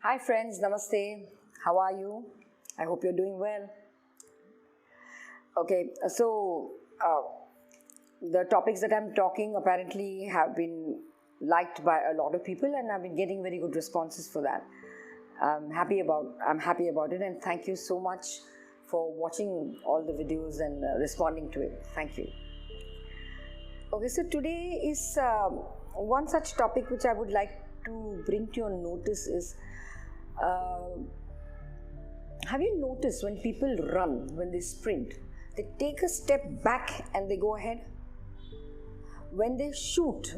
Hi friends, Namaste. How are you? I hope you're doing well. Okay, so the topics that I'm talking apparently have been liked by a lot of people, and I've been getting very good responses for that. I'm happy about it, and thank you so much for watching all the videos and responding to it. Thank you. Okay, so today is one such topic which I would like to bring to your notice is. Have you noticed when people run, when they sprint, they take a step back and they go ahead? When they shoot,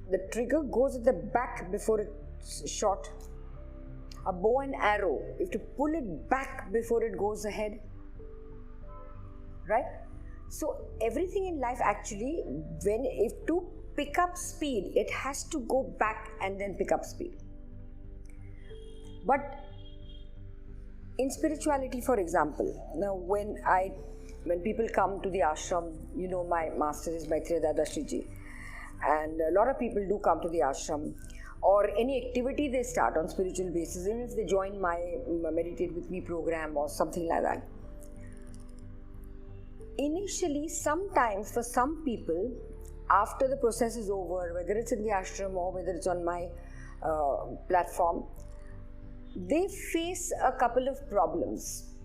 the trigger goes at the back before it's shot. A bow and arrow, you have to pull it back before it goes ahead. Right? So everything in life actually, if to pick up speed, it has to go back and then pick up speed. But in spirituality, for example, now when people come to the ashram, you know my master is Maitreya Dadashri ji, and a lot of people do come to the ashram, or any activity they start on spiritual basis, even if they join my Meditate With Me program or something like that. Initially, sometimes for some people, after the process is over, whether it's in the ashram or whether it's on my platform, they face a couple of problems.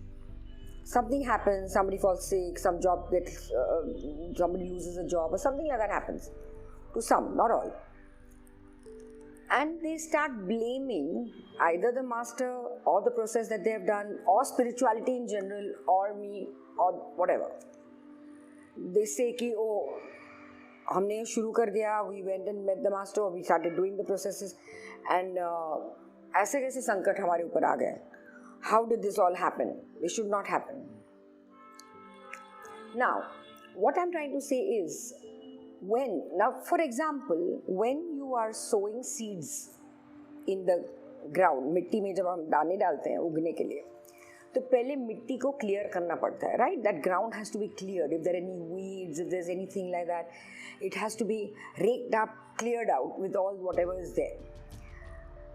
Something happens, somebody falls sick, somebody loses a job, or something like that happens. To some, not all. And they start blaming either the master or the process that they have done, or spirituality in general, or me, or whatever. They say ki, oh, हमने शुरू कर दिया, we went and met the master, we started doing the processes, and ऐसे कैसे संकट हमारे ऊपर आ गए? How did this all happen? This should not happen. Now, what I'm trying to say is, for example, when you are sowing seeds in the ground, मिट्टी में जब हम दाने डालते हैं उगने के लिए, तो पहले मिट्टी को clear करना पड़ता है, right? That ground has to be cleared. If there are any weeds, if there's anything like that, it has to be raked up, cleared out with all whatever is there.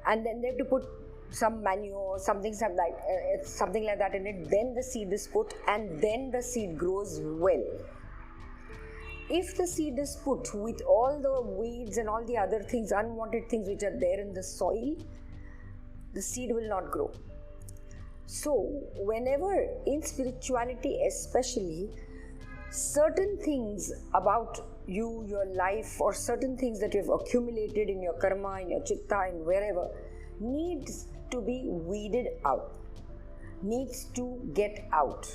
And then they have to put some manure, something like that in it. Then the seed is put, and then the seed grows well. If the seed is put with all the weeds and all the other things, unwanted things which are there in the soil, the seed will not grow. So, whenever in spirituality especially, certain things about you, your life, or certain things that you have accumulated in your karma, in your chitta, and wherever, needs to be weeded out, needs to get out.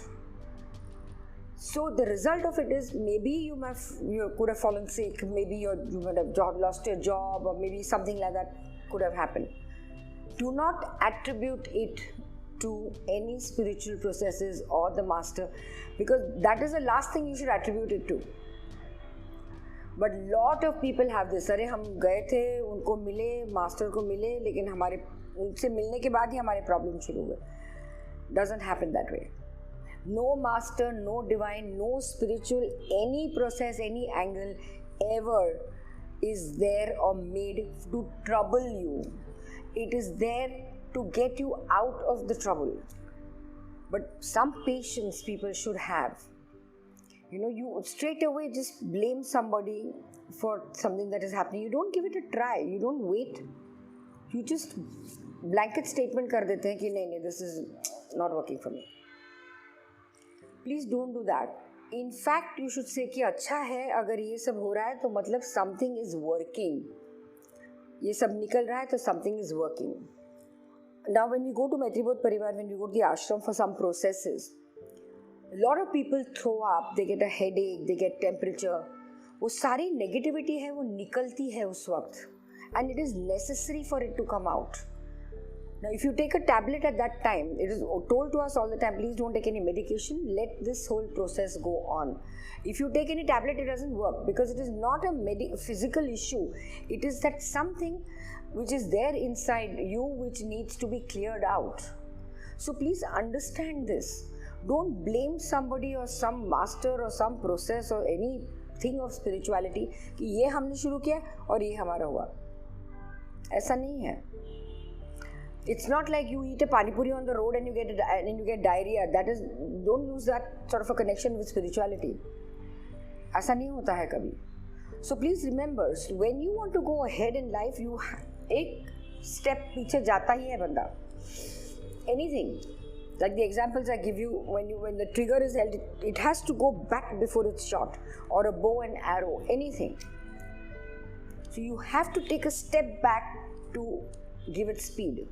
So the result of it is maybe you could have fallen sick, maybe you would have lost your job, or maybe something like that could have happened. Do not attribute it to any spiritual processes or the master, because that is the last thing you should attribute it to. But lot of people have this. अरे हम गए थे, उनको मिले, master को मिले, लेकिन उनसे मिलने के बाद ही हमारे प्रॉब्लम शुरू हुए. Doesn't happen that way. No master, no divine, no spiritual, any process, any angle ever is there or made to trouble you. It is there to get you out of the trouble. But some patience people should have. You straight away just blame somebody for something that is happening. You don't give it a try. You don't wait. You just blanket statement कर देते हैं कि नहीं, this is not working for me. Please don't do that. In fact, you should say कि अच्छा है, अगर ये सब हो रहा है तो मतलब something is working. ये सब निकल रहा है तो something is working. Now, when we go to Maitribodh Parivar, when we go to the ashram for some processes, a lot of people throw up, they get a headache, they get temperature. वो सारी negativity है वो निकलती है उस वक्त, and it is necessary for it to come out. Now, if you take a tablet at that time, it is told to us all the time, please don't take any medication, let this whole process go on. If you take any tablet, it doesn't work, because it is not a physical issue. It is that something which is there inside you which needs to be cleared out. So please understand this. Don't blame somebody or some master or some process or anything of spirituality कि ये हमने शुरू किया और ये हमारा हुआ. ऐसा नहीं है. It's not like you eat a pani puri on the road and you get diarrhea. Don't use that sort of a connection with spirituality. ऐसा नहीं होता है कभी. So please remember, when you want to go ahead in life, एक step पीछे जाता ही है बंदा. Anything, like the examples I give you, when the trigger is held, it has to go back before it's shot, or a bow and arrow, anything. So you have to take a step back to give it speed.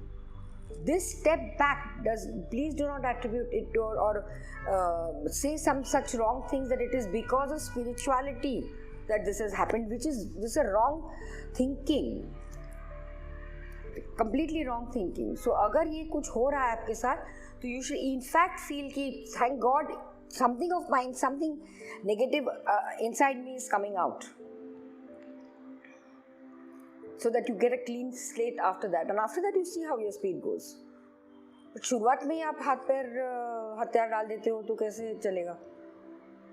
This step back please do not attribute it to or say some such wrong things that it is because of spirituality that this has happened, this is a wrong thinking, completely wrong thinking. So अगर ये कुछ हो रहा है आपके साथ, तो you should in fact feel कि thank God something of mine, something negative inside me is coming out, so that you get a clean slate after that, and after that you see how your speed goes. But शुरुआत में ही आप हाथ पैर हथियार डाल देते हो तो कैसे चलेगा?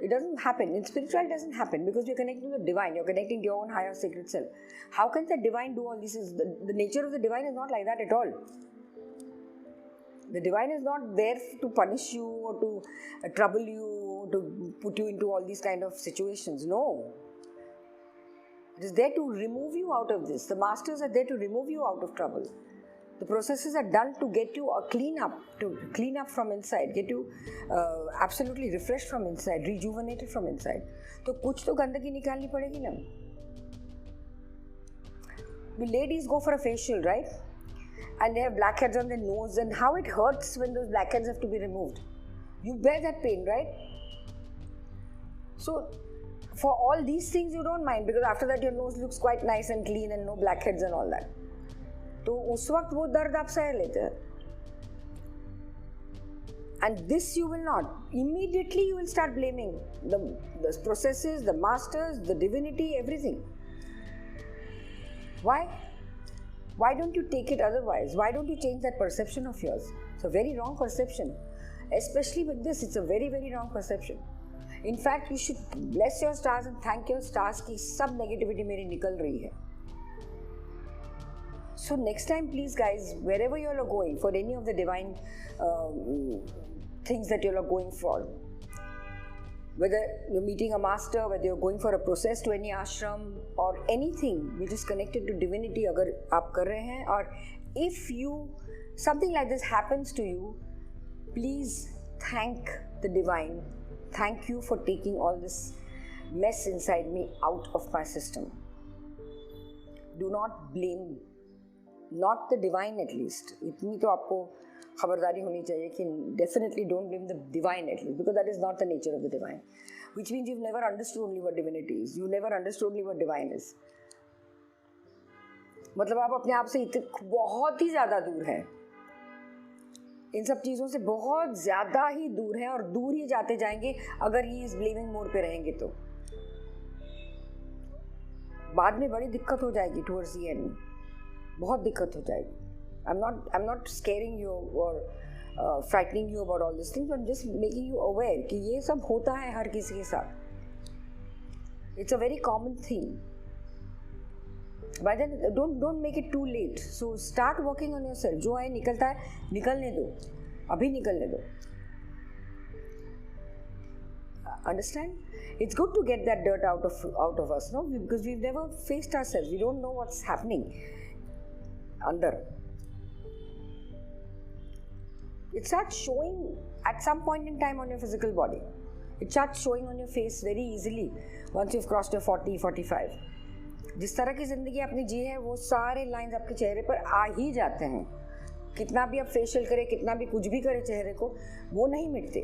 It doesn't happen. In spirituality, it doesn't happen because you're connecting to the divine. You're connecting to your own higher sacred self. How can the divine do all this? The nature of the divine is not like that at all. The divine is not there to punish you or to trouble you, or to put you into all these kind of situations. No. It is there to remove you out of this. The masters are there to remove you out of trouble. The processes are done to get you to clean up from inside, get you absolutely refreshed from inside, rejuvenated from inside. तो कुछ तो गंदगी निकालनी पड़ेगी ना. The ladies go for a facial, right? And they have blackheads on their nose, and how it hurts when those blackheads have to be removed. You bear that pain, right? So for all these things you don't mind, because after that your nose looks quite nice and clean and no blackheads and all that. तो उस वक्त वो दर्द आप सह लेते हैं. And this you will not. Immediately you will start blaming the processes, the masters, the divinity, everything. Why? Why don't you take it otherwise? Why don't you change that perception of yours? It's a very wrong perception. Especially with this, it's a very, very wrong perception. In fact, you should bless your stars and thank your stars कि सब negativity मेरी निकल रही है. So next time, please guys, wherever you all are going, for any of the divine things that you all are going for, whether you're meeting a master, whether you're going for a process to any ashram or anything which is connected to divinity, अगर आप कर रहे हैं, or if something like this happens to you, please thank the divine. Thank you for taking all this mess inside me out of my system. Do not blame, not the divine at least. इतनी तो आपको खबरदारी होनी चाहिए कि definitely don't blame the divine at least, because that is not the nature of the divine. Which means you've never understood only what divinity is. You never understood only what divine is. मतलब आप अपने आप से बहुत ही ज़्यादा दूर हैं. इन सब चीज़ों से बहुत ज़्यादा ही दूर हैं और दूर ही जाते जाएंगे अगर ये इस ब्लेमिंग मोड पे रहेंगे तो. बाद में बड़ी दिक्कत हो जाएगी towards the end. बहुत दिक्कत हो जाएगी. I'm not scaring you or frightening you about all these things. I'm just making you aware कि ये सब होता है हर किसी के साथ. It's a very common thing. But then don't make it too late. So start working on yourself. जो है निकलता है निकलने दो. अभी निकलने दो. Understand? It's good to get that dirt out of us, no? Because we've never faced ourselves. We don't know what's happening under. It starts showing at some point in time on your physical body. It starts showing on your face very easily once you've crossed your 40, 45. जिस तरह की ज़िंदगी आपने जी है वो सारे lines आपके चेहरे पर आ ही जाते हैं. कितना भी आप फेशियल करें, कितना भी कुछ भी करें चेहरे को, वो नहीं मिटते.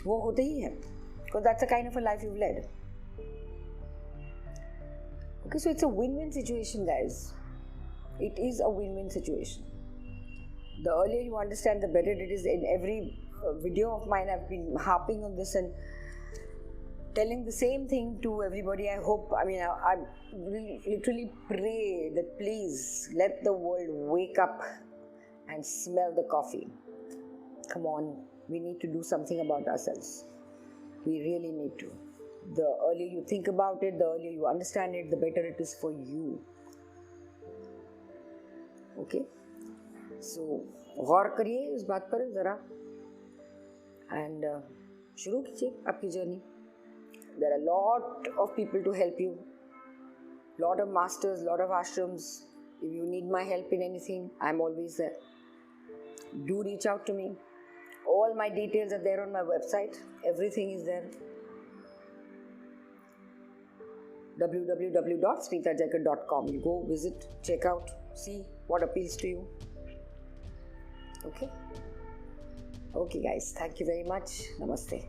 वो होते ही हैं. Because that's the kind of a life you've led. Okay, so it's a win-win situation, guys. It is a win-win situation. The earlier you understand, the better it is. In every video of mine, I've been harping on this and telling the same thing to everybody. I literally pray that please let the world wake up and smell the coffee. Come on, we need to do something about ourselves. We really need to. The earlier you think about it, the earlier you understand it, the better it is for you. Okay? सो गौर करिए इस बात पर ज़रा and शुरू कीजिए आपकी journey. There are lot of people to help you, lot of masters, lot of ashrams. If you need my help in anything, I am always there. Do reach out to me. All my details are there on my website. Everything is there. www.smitajaikar.com. You go visit, check out, see what appeals to you. Okay? Okay guys, thank you very much. Namaste.